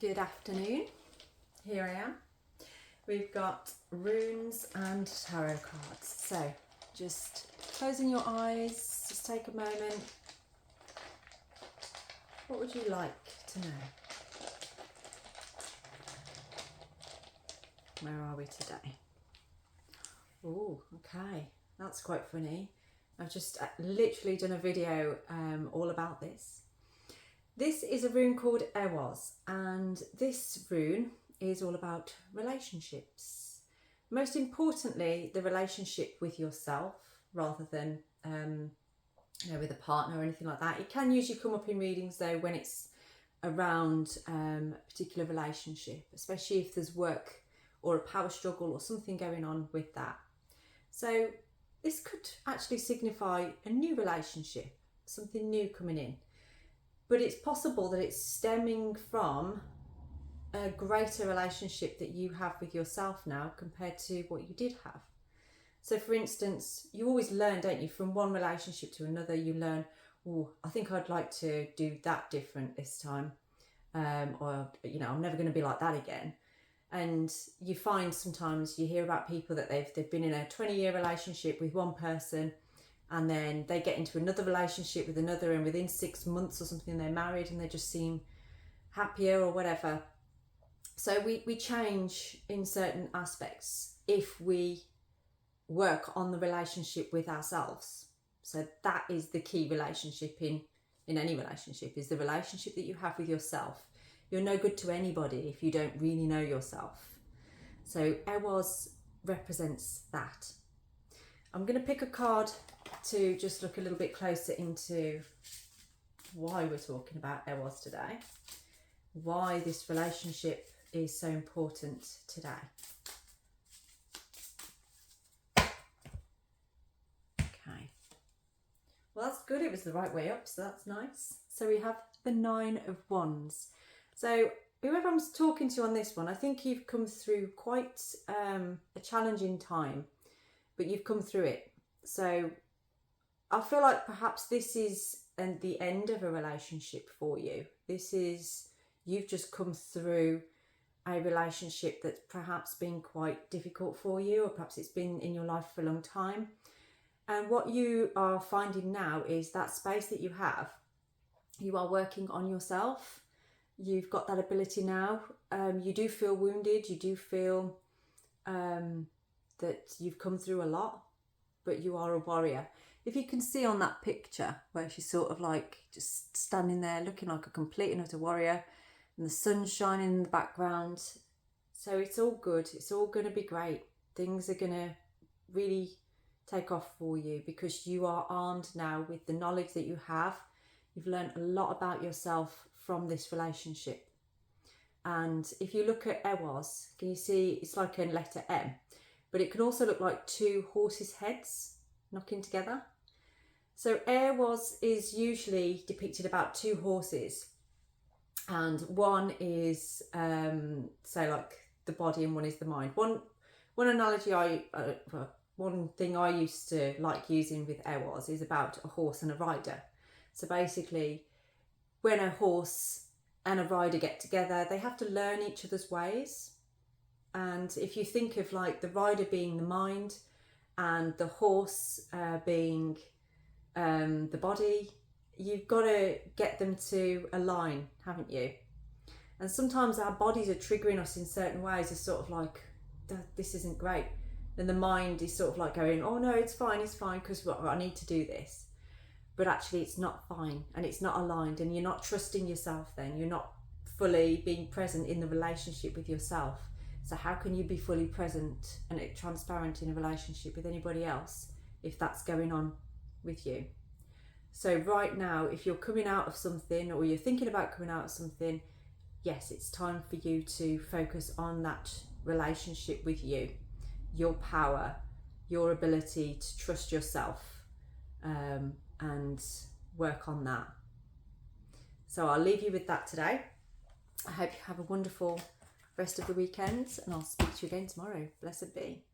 Good afternoon. Here I am. We've got runes and tarot cards. So just closing your eyes, just take a moment. What would you like to know? Where are we today? Oh, okay. That's quite funny. I've just literally done a video all about this. This is a rune called Ehwaz, and this rune is all about relationships. Most importantly, the relationship with yourself rather than with a partner or anything like that. It can usually come up in readings though when it's around a particular relationship, especially if there's work or a power struggle or something going on with that. So this could actually signify a new relationship, something new coming in. But it's possible that it's stemming from a greater relationship that you have with yourself now compared to what you did have. So for instance, you always learn, don't you, from one relationship to another, you learn, oh, I think I'd like to do that different this time. Or, I'm never going to be like that again. And you find sometimes you hear about people that they've been in a 20-year relationship with one person, and then they get into another relationship with another, and within 6 months or something they're married and they just seem happier or whatever. So we change in certain aspects if we work on the relationship with ourselves. So that is the key relationship in any relationship, is the relationship that you have with yourself. You're no good to anybody if you don't really know yourself. So Ehwaz represents that. I'm going to pick a card to just look a little bit closer into why we're talking about Ehwaz today, why this relationship is so important today. Okay, well that's good, it was the right way up, so that's nice. So we have the 9 of Wands. So whoever I'm talking to on this one, I think you've come through quite a challenging time, but you've come through it. So I feel like perhaps this is the end of a relationship for you. This is, you've just come through a relationship that's perhaps been quite difficult for you, or perhaps it's been in your life for a long time. And what you are finding now is that space that you have, you are working on yourself. You've got that ability now. You do feel wounded. You do feel that you've come through a lot, but you are a warrior. If you can see on that picture where she's sort of like just standing there looking like a complete and utter warrior, and the sun's shining in the background. So it's all good. It's all going to be great. Things are going to really take off for you because you are armed now with the knowledge that you have. You've learned a lot about yourself from this relationship. And if you look at Ehwaz, can you see it's like a letter M, but it can also look like 2 horses' heads knocking together. So Ehwaz is usually depicted about 2 horses, and one is say like the body and one is the mind. One analogy one thing I used to like using with Ehwaz is about a horse and a rider. So basically, when a horse and a rider get together, they have to learn each other's ways. And if you think of like the rider being the mind and the horse being the body, you've got to get them to align, haven't you? And sometimes our bodies are triggering us in certain ways. It's sort of like, this isn't great. And the mind is sort of like going, oh no, it's fine, because I need to do this. But actually it's not fine and it's not aligned, and you're not trusting yourself then. You're not fully being present in the relationship with yourself. So how can you be fully present and transparent in a relationship with anybody else if that's going on with you? So right now, if you're coming out of something or you're thinking about coming out of something, yes, it's time for you to focus on that relationship with you, your power, your ability to trust yourself, and work on that. So I'll leave you with that today. I hope you have a wonderful rest of the weekend, and I'll speak to you again tomorrow. Blessed be.